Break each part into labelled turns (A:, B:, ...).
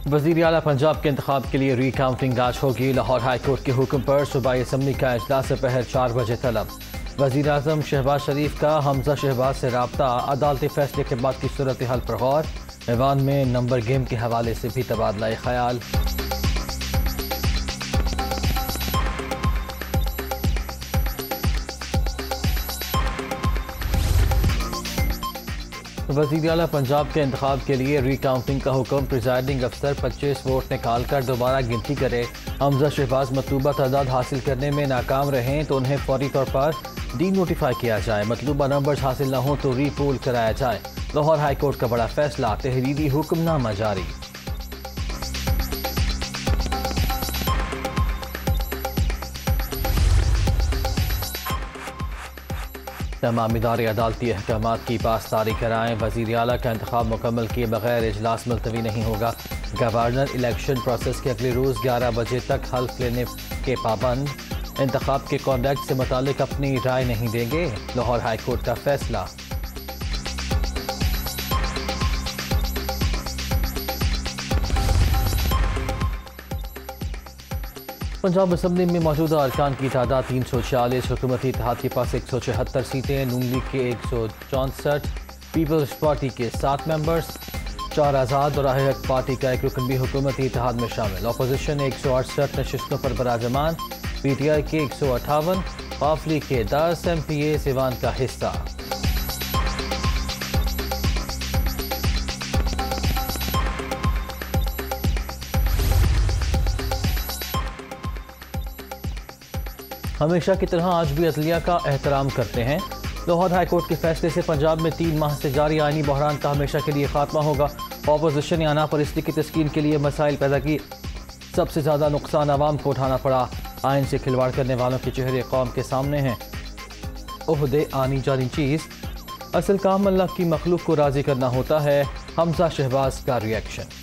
A: वज़ीर आला पंजाब के इंतखाब के लिए रीकाउंटिंग आज होगी। लाहौर हाई कोर्ट के हुक्म पर सूबाई असम्बली का इजलास दोपहर 4 बजे तलब। वज़ीर आज़म शहबाज शरीफ का हमजा शहबाज से रब्ता, अदालती फैसले के बाद की सूरत हाल पर गौर। ऐवान में नंबर गेम के हवाले से भी तबादला ख्याल। वज़ीर आला पंजाब के इंतखाब के लिए रीकाउंटिंग का हुक्म। प्रिजाइडिंग अफसर 25 वोट निकाल कर दोबारा गिनती करे। हमजा शहबाज मतलूबा तादाद हासिल करने में नाकाम रहें तो उन्हें फौरी तौर पर डी नोटिफाई किया जाए। मतलूबा नंबर्स हासिल न हो तो रीपोल कराया जाए। लाहौर हाई कोर्ट का बड़ा फैसला, तहरीरी हुक्मनामा जारी। तमाम इदारे अदालती अहकामात की पासदारी कराएँ। वज़ीर आला का इंतखाब मुकम्मल किए बगैर इजलास मुलतवी नहीं होगा। गवर्नर इलेक्शन प्रोसेस के अगले रोज़ 11 बजे तक हल्फ लेने के पाबंद। इंतखाब के कॉन्डक्ट से मुतालिक अपनी राय नहीं देंगे। लाहौर हाई कोर्ट का फैसला। पंजाब असम्बली में मौजूदा अरकान की तादाद 346। हुकूमती इत्तेहाद के पास 174 सीटें, नून लीग के 164, पीपल्स पार्टी के 7 मेंबर्स, 4 आज़ाद और राह हक पार्टी का 1 रुकन भी हुकूमती इत्तेहाद में शामिल। अपोजिशन 168 नशिस्तों पर बराजमान। PTI के 158, काफ लीग के 10, MPA सिवान का हिस्सा। हमेशा की तरह आज भी अदलिया का एहतराम करते हैं। लाहौर हाई कोर्ट के फैसले से पंजाब में 3 माह से जारी आईनी बहरान का हमेशा के लिए खात्मा होगा। अपोजिशन ने आना परिस्थिति की तस्कीन के लिए मसाइल पैदा की। सबसे ज़्यादा नुकसान आवाम को उठाना पड़ा। आइन से खिलवाड़ करने वालों के चेहरे कौम के सामने हैं। ओहदे आनी जानी चीज़, असल काम अल्लाह की मखलूक को राज़ी करना होता है। हमजा शहबाज का रिएक्शन।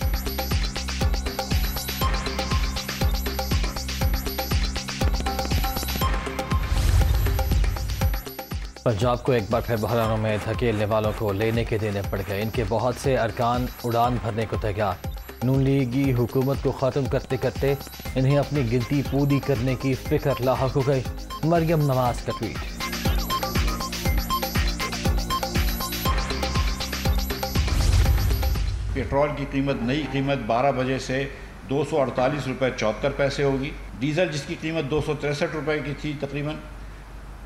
A: पंजाब को एक बार फिर बहरानों में धकेलने वालों को लेने के देने पड़ गए। इनके बहुत से अरकान उड़ान भरने को तैयार। नून लीगी हुकूमत को ख़त्म करते करते इन्हें अपनी गिनती पूरी करने की फिक्र लाहक हो गई। मरियम नवाज का ट्वीट।
B: पेट्रोल की कीमत, नई कीमत 12 बजे से 248 रुपये 74 पैसे होगी। डीजल जिसकी कीमत 263 रुपये की थी तकरीबन,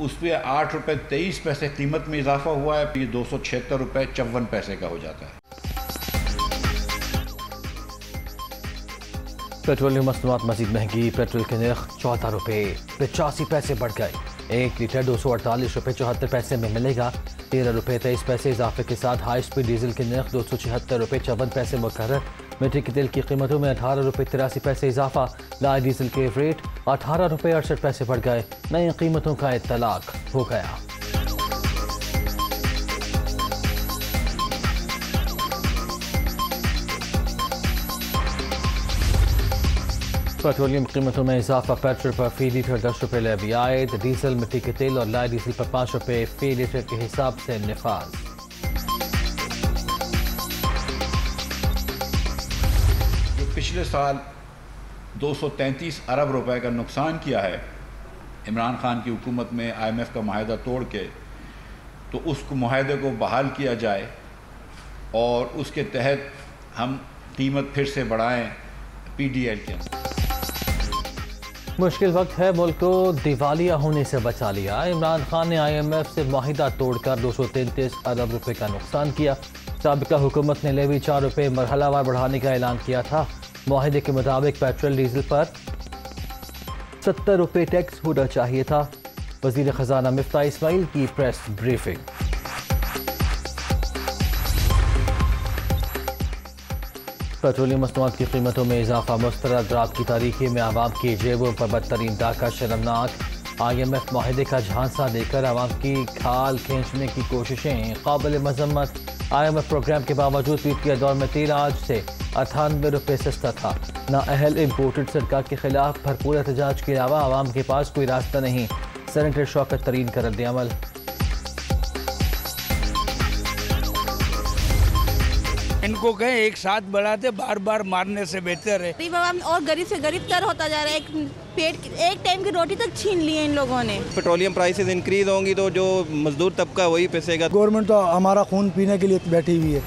B: उस पर 8 रुपये 23 पैसे कीमत में इजाफा हुआ है। ये 276 रुपये 54 पैसे का हो जाता है।
A: पेट्रोलियम मसनूआत मजीद महंगी। पेट्रोल के नर्ख 14 रुपये 85 पैसे बढ़ गए। 1 लीटर 248 रुपये 74 पैसे में मिलेगा। 13 रुपये 23 पैसे इजाफे के साथ हाई स्पीड डीजल के नर्ख 276 रुपये 54 पैसे मुकर्रर। मीठे के तेल की कीमतों में 18 रुपये 83 पैसे इजाफा। लाए डीजल के रेट 18 रुपये 68 पैसे बढ़ गए। नई कीमतों का इत्तलाक हो गया। पेट्रोलियम कीमतों में इजाफा। पेट्रोल पर फी लीटर 10 रुपये लेवी आयद। डीजल, मिट्टी के तेल और लाए डीजल पर 5 रुपये फी लीटर के हिसाब से निफाज।
B: जो पिछले साल 233 अरब रुपए का नुकसान किया है इमरान खान की हुकूमत में IMF का माहिदा तोड़ के, तो उसको माहिदे को बहाल किया जाए और उसके तहत हम कीमत फिर से बढ़ाएं PDL के अंदर।
A: मुश्किल वक्त है, मुल्क को दिवालिया होने से बचा लिया। इमरान खान ने IMF से माहिदा तोड़कर 233 अरब रुपए का नुकसान किया। साबिका हुकूमत ने लेवी 4 रुपये मरहलावार बढ़ाने का ऐलान किया था। माहिदे के मुताबिक पेट्रोल डीजल पर 70 रुपये टैक्स होना चाहिए था। वज़ीर ख़जाना मिफ्ता इस्माइल की प्रेस ब्रीफिंग। पेट्रोलियम मसनूआत की कीमतों में इजाफा मुस्तरद। रात की तारीखी में आवाम की जेबों पर बदतरीन डाका शर्मनाक। IMF माहिदे का झांसा देकर आवाम की खाल खींचने की कोशिशें काबिल मजम्मत। IMF प्रोग्राम के बावजूद पीटीआई दौर में तेल आज से 98 रुपये सस्ता था। नाअहल इम्पोर्टेड सरकार के खिलाफ भरपूर एहतजाज के अलावा आवाम के पास कोई रास्ता नहीं। सेनेटर शौकत तरीन का रद्द-ए-अमल।
C: इनको कहें एक साथ बढ़ाते, बार बार मारने से बेहतर है।
D: गरीब आवाम और गरीब से गरीब तर होता जा रहा है। एक टाइम की रोटी तक छीन ली है इन लोगों ने।
E: पेट्रोलियम प्राइसेस इंक्रीज होंगी तो जो मजदूर तबका वही पिसेगा।
F: गवर्नमेंट तो हमारा खून पीने के लिए बैठी हुई है।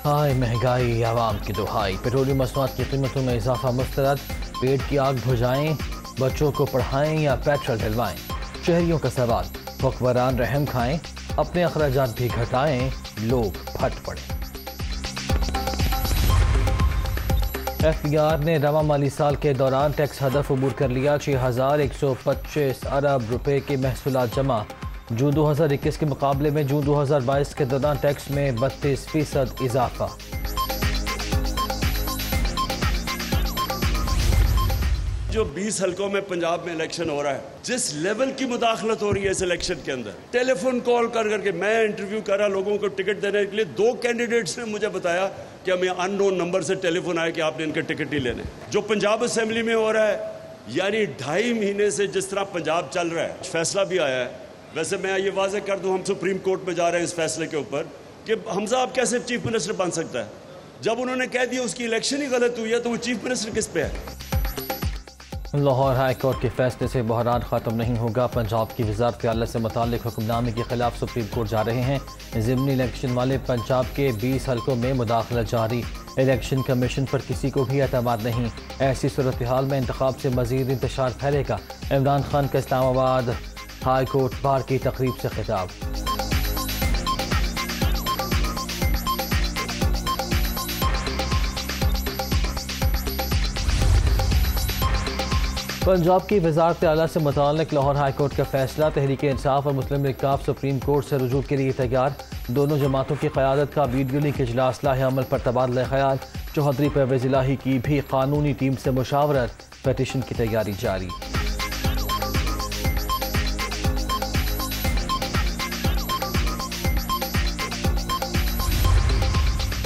A: हाय महंगाई, आवाम की दुहाई, पेट्रोलियम मसनूआत की कीमतों में इजाफा मुस्तरद, पेट की आग बुझाएं, बच्चों को पढ़ाएं या पेट्रोल डलवाएं। शहरियों का सवाल, हुक्मरान रहम खाएं, अपने अखराजात भी घटाएं, लोग फट पड़े। FBR ने रवा माली साल के दौरान टैक्स हदफ अबूर कर लिया। 6125 अरब रुपए के महसूलात जमा। जून 2021 के मुकाबले में जून 2022 के दौरान टैक्स में 32% इजाफा।
G: जो 20 हलकों में पंजाब में इलेक्शन हो रहा है, जिस लेवल की मुदाखलत हो रही है इस इलेक्शन के अंदर, टेलीफोन कॉल कर करके मैं इंटरव्यू कर रहा लोगों को टिकट देने के लिए, 2 कैंडिडेट्स ने मुझे बताया कि हमें अननोन नंबर से टेलीफोन आया कि आपने इनके टिकट नहीं लेने। जो पंजाब असेंबली में हो रहा है, यानी 2.5 महीने से जिस तरह पंजाब चल रहा है, फैसला भी आया है। वैसे मैं ये वाजे कर दूं, हम सुप्रीम कोर्ट में जा रहे हैं इस फैसले के ऊपर कि हमजा अब कैसे चीफ मिनिस्टर बन सकता है। जब उन्होंने कह दिया उसकी इलेक्शन ही गलत हुई है तो वो चीफ मिनिस्टर किस पे है।
A: लाहौर हाई कोर्ट के फैसले से बहरान ख़त्म नहीं होगा। पंजाब की वज़ारत आला से मुताल्लिक़ हुक्मनामे के खिलाफ सुप्रीम कोर्ट जा रहे हैं। ज़िमनी इलेक्शन वाले पंजाब के 20 हलकों में मुदाखलत जारी। इलेक्शन कमीशन पर किसी को भी एतमाद नहीं। ऐसी सूरत हाल में इंतखाब से मज़ीद इंतशार फैलेगा। इमरान खान का इस्लामाबाद हाई कोर्ट बार की तकरीब से खिताब। पंजाब की वज़ारत आला से मुताल्लिक़ लाहौर हाई कोर्ट का फैसला। तहरीक इंसाफ और मुस्लिम लीग काफ सुप्रीम कोर्ट से रुजू के लिए तैयार। दोनों जमातों की क़यादत का वीडियो लिंक इजलास लाहे अमल पर तबादला ख्याल। चौधरी परवेज़ इलाही की भी कानूनी टीम से मुशावरत। पटिशन की तैयारी जारी।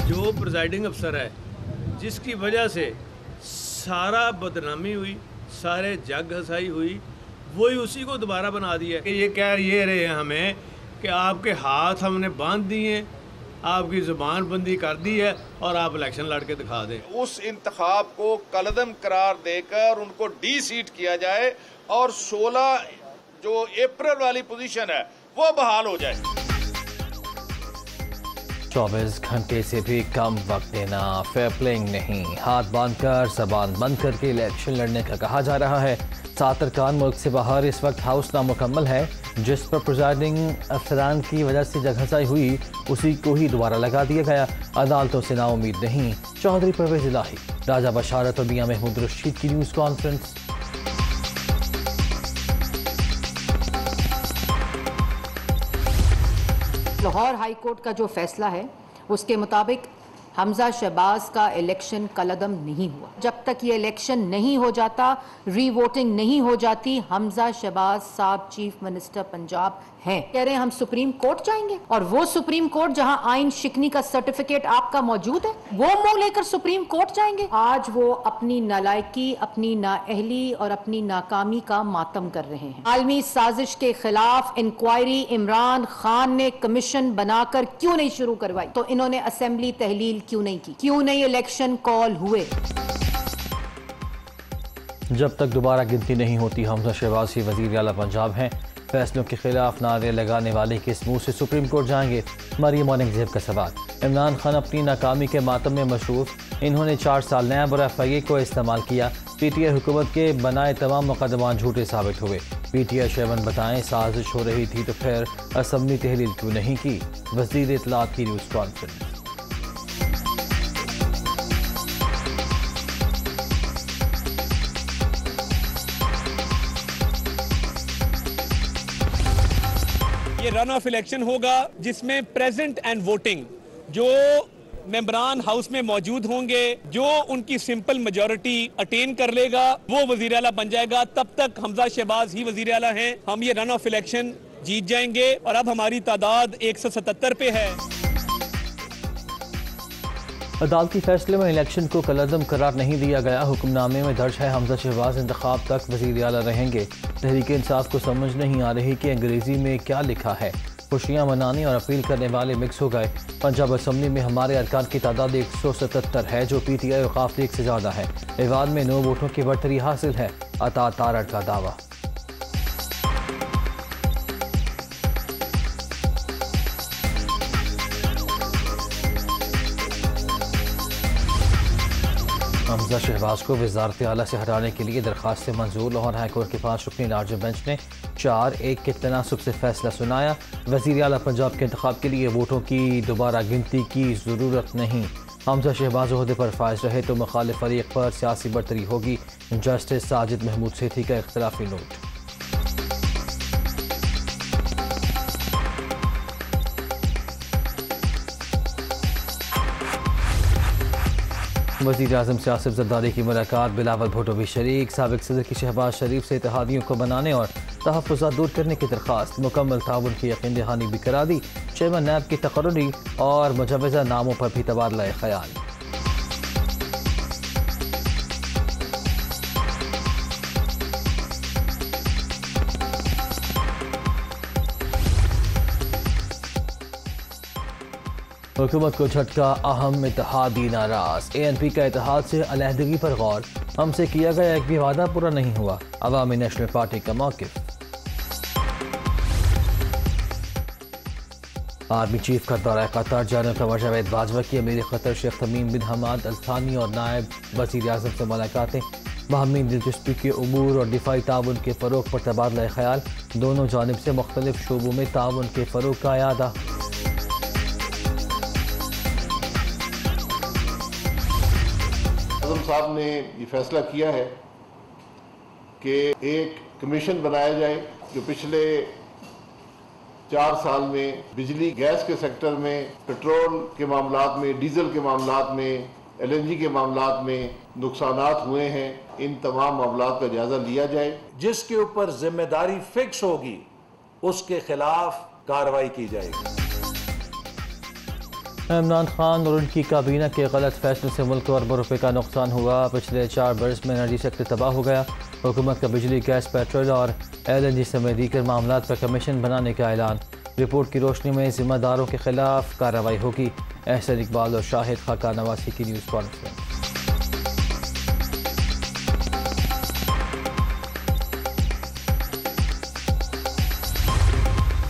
H: जो प्रिजाइडिंग अफसर है, जिसकी वजह से सारा बदनामी हुई, सारे जग हसाई हुई, वही उसी को दोबारा बना दिया कि ये कह ये रहे हैं हमें कि आपके हाथ हमने बांध दिए, आपकी ज़ुबान बंदी कर दी है और आप इलेक्शन लड़ के दिखा दें।
I: उस इंतखाब को कलदम करार देकर उनको डी सीट किया जाए और 16 जो अप्रैल वाली पोजीशन है वो बहाल हो जाए।
A: 24 घंटे से भी कम वक्त देना फेयर प्लेइंग नहीं। हाथ बांधकर जबान बंद करके इलेक्शन लड़ने का कहा जा रहा है। 7 अरकान मुल्क से बाहर। इस वक्त हाउस नामुकम्मल है। जिस पर प्रिजाइडिंग अफसरान की वजह से जगहसाई हुई उसी को ही दोबारा लगा दिया गया। अदालतों से नाउमीद नहीं। चौधरी परवेज़ इलाही, राजा बशारत और मियां महमूद रशीद की news conference.
J: Lahore high court का जो फैसला है उसके मुताबिक हमजा शहबाज का इलेक्शन कलदम नहीं हुआ। जब तक ये इलेक्शन नहीं हो जाता, री वोटिंग नहीं हो जाती, हमजा शहबाज साहब चीफ मिनिस्टर पंजाब हैं। कह रहे हैं हम सुप्रीम कोर्ट जाएंगे, और वो सुप्रीम कोर्ट जहां आइन शिकनी का सर्टिफिकेट आपका मौजूद है, वो मुंह लेकर सुप्रीम कोर्ट जाएंगे। आज वो अपनी नालायकी, अपनी नाअहली और अपनी नाकामी का मातम कर रहे हैं। आलमी साजिश के खिलाफ इंक्वायरी इमरान खान ने कमीशन बनाकर क्यों नहीं शुरू करवाई? तो इन्होंने असेंबली तहलील क्यों नहीं की? क्यों नहीं इलेक्शन कॉल हुए?
A: जब तक दोबारा गिनती नहीं होती, हमजा शहबाज ही वज़ीर आला पंजाब हैं। फैसलों के खिलाफ नारे लगाने वाले किस मुंह से सुप्रीम कोर्ट जाएंगे? मरियम औरंगज़ेब का सवाल। इमरान खान अपनी नाकामी के मातम में मशरूफ। इन्होंने 4 साल नैब और FIA को इस्तेमाल किया। PTI हुकूमत के बनाए तमाम मुकदमा झूठे साबित हुए। PTI शेवन बताएं साजिश हो रही थी तो फिर असम्बली तहलील क्यों नहीं की? वज़ीर इत्तलात की न्यूज़ कॉन्फ्रेंस।
K: ये रन ऑफ इलेक्शन होगा जिसमें प्रेजेंट एंड वोटिंग जो मेंबरान हाउस में मौजूद होंगे, जो उनकी सिंपल मेजॉरिटी अटेन कर लेगा वो वजीर आला बन जाएगा। तब तक हमजा शहबाज ही वजीर आला हैं। हम ये रन ऑफ इलेक्शन जीत जाएंगे और अब हमारी तादाद 177 पे है।
A: अदालती फैसले में इलेक्शन को कलअदम करार नहीं दिया गया। हुक्मनामे में दर्ज है हमजा शहबाज इंतखाब तक वज़ीर आला रहेंगे। तहरीक इंसाफ को समझ नहीं आ रही कि अंग्रेजी में क्या लिखा है। खुशियां मनाने और अपील करने वाले मिक्स हो गए। पंजाब असम्बली में हमारे अरकान की तादाद 177 है, जो PTI और काफ लीग से ज़्यादा है। विवाद में 9 वोटों की बढ़तरी हासिल है, अता तारड़ का दावा। हमजा शहबाज को वज़ारत आला से हटाने के लिए दरखास्त मंजूर। लाहौर हाईकोर्ट के 5 रुकनी लार्जर बेंच ने 4-1 के तनासुब से फैसला सुनाया। वज़ीर आला पंजाब के इंतखाब के लिए वोटों की दोबारा गिनती की ज़रूरत नहीं। हमजा शहबाज ओहदे पर फायज रहे तो मुखालिफ फरीक पर सियासी बढ़तरी होगी। जस्टिस साजिद महमूद सेठी का इख्तलाफी नोट। वज़ीर आज़म से आसिफ ज़रदारी की मुलाकात, बिलावल भुट्टो भी शरीक। साबिक़ सदर की शहबाज शरीफ से इत्तेहादियों को बनाने और तहफ़्फ़ुज़ात दूर करने की दरख्वास्त, मुकम्मल ताउन की यकीन दहानी भी करा दी। चेयरमैन नैब की तकर्री और मुजव्वज़ा नामों पर भी तबादला ख्याल। हुकूमत को झटका, अहम इत्तेहादी नाराज। ANP का इत्तेहाद से अलहदगी पर गौर, हमसे किया गया एक भी वादा पूरा नहीं हुआ। अवामी नेशनल पार्टी का मौक़िफ़। आर्मी चीफ का दौरा कतर, जनरल कमर जावेद बाजवा की अमीर क़तर शेख तमीम बिन हमाद अल थानी और नायब वज़ीर आज़म से मुलाकातें। बाहमी दिलचस्पी के उमूर और दिफाई ताउन के फ़रोग़ पर तबादला ख्याल। दोनों जानिब से मुख्तलिफ शोबों में ताउन के फ़रोग़ का इरादा।
L: आज़म साहब ने ये फैसला किया है कि एक कमीशन बनाया जाए जो पिछले 4 साल में बिजली गैस के सेक्टर में, पेट्रोल के मामलात में, डीजल के मामलात में, LNG के मामलात में नुकसानात हुए हैं, इन तमाम मामलात का जायजा लिया जाए।
M: जिसके ऊपर जिम्मेदारी फिक्स होगी उसके खिलाफ कार्रवाई की जाएगी।
A: इमरान खान और उनकी काबीना के गलत फैसलों से मुल्क को अरबों रुपए का नुकसान हुआ। पिछले 4 बरस में एनर्जी सेक्टर तबाह हो गया। हुकूमत का बिजली, गैस, पेट्रोल और LNG समेत दीगर मामलात पर कमीशन बनाने का ऐलान। रिपोर्ट की रोशनी में जिम्मेदारों के खिलाफ कार्रवाई होगी। एहसन इकबाल और शाहिद खाका नवासी की news conference.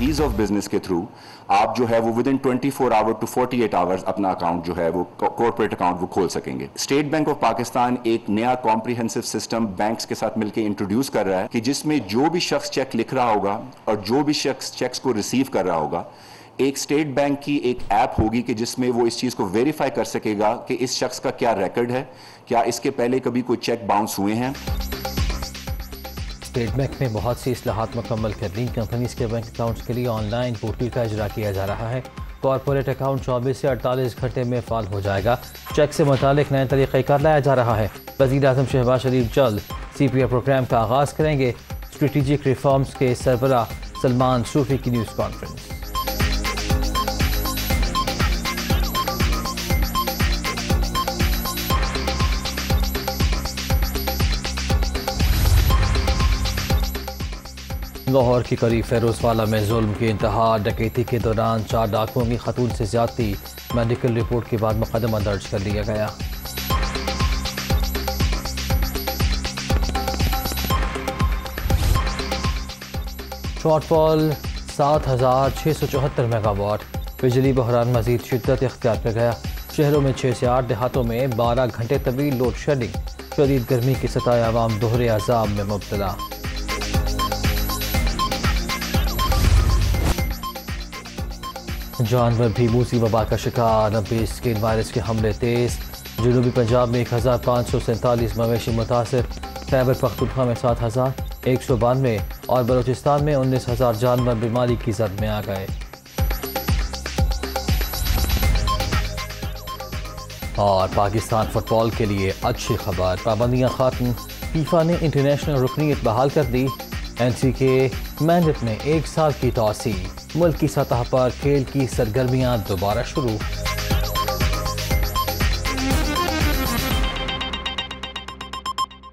N: Ease of business के थ्रू आप जो है वो within 24 hour to 48 hours अपना अकाउंट जो है वो कॉर्पोरेट अकाउंट वो खोल सकेंगे। स्टेट बैंक ऑफ पाकिस्तान एक नया कॉम्प्रिहेंसिव सिस्टम बैंक्स के साथ मिलकर इंट्रोड्यूस कर रहा है कि जिसमें जो भी शख्स चेक लिख रहा होगा और जो भी शख्स चेक्स को रिसीव कर रहा होगा, एक स्टेट बैंक की एक ऐप होगी कि जिसमें वो इस चीज़ को वेरीफाई कर सकेगा कि इस शख्स का क्या रिकॉर्ड है, क्या इसके पहले कभी कोई चेक बाउंस हुए हैं।
A: स्टेट बैंक में बहुत सी इस्लाहात मुकम्मल कर ली। कंपनीज के बैंक अकाउंट्स के लिए ऑनलाइन पोर्टल का इजरा किया जा रहा है। कॉर्पोरेट अकाउंट 24 से 48 घंटे में फाल हो जाएगा। चेक से मुतालिक नए तरीक़ेकार लाया जा रहा है। वज़ीर आज़म शहबाज शरीफ जल्द CPI प्रोग्राम का आगाज़ करेंगे। स्ट्रेटेजिक रिफॉर्म्स के सरबरा सलमान सूफी की न्यूज़ कॉन्फ्रेंस। लाहौर की करीब फेरोजवाला में जुल्म की इंतहा। डकैती के दौरान 4 डाकुओं की खतून से ज्यादती। मेडिकल रिपोर्ट के बाद मुकदमा दर्ज कर लिया गया। Shortfall 7,674 megawatt. बिजली बहरान मजीद शिद्दत इख्तियार कर गया। शहरों में 6 से 8 देहातों में 12 घंटे तवील लोड शेडिंग। शदीद गर्मी की सताए आवाम दोहरे अजाब में मुब्तला। जानवर भी मूसी वबा का शिकार। 90 स्किन वायरस के हमले तेज। जनूबी पंजाब में 1547 मवेशी मुतासर। खैबर पख्तूनख्वा में 7,192 और बलूचिस्तान में 19,000 जानवर बीमारी की जद में आ गए। और पाकिस्तान फुटबॉल के लिए अच्छी खबर, पाबंदियां खत्म। फीफा ने इंटरनेशनल रुकनीयत बहाल कर दी। NC के मैंडेट में 1 साल की तौसील। मुल्क की सतह पर खेल की सरगर्मियां दोबारा शुरू।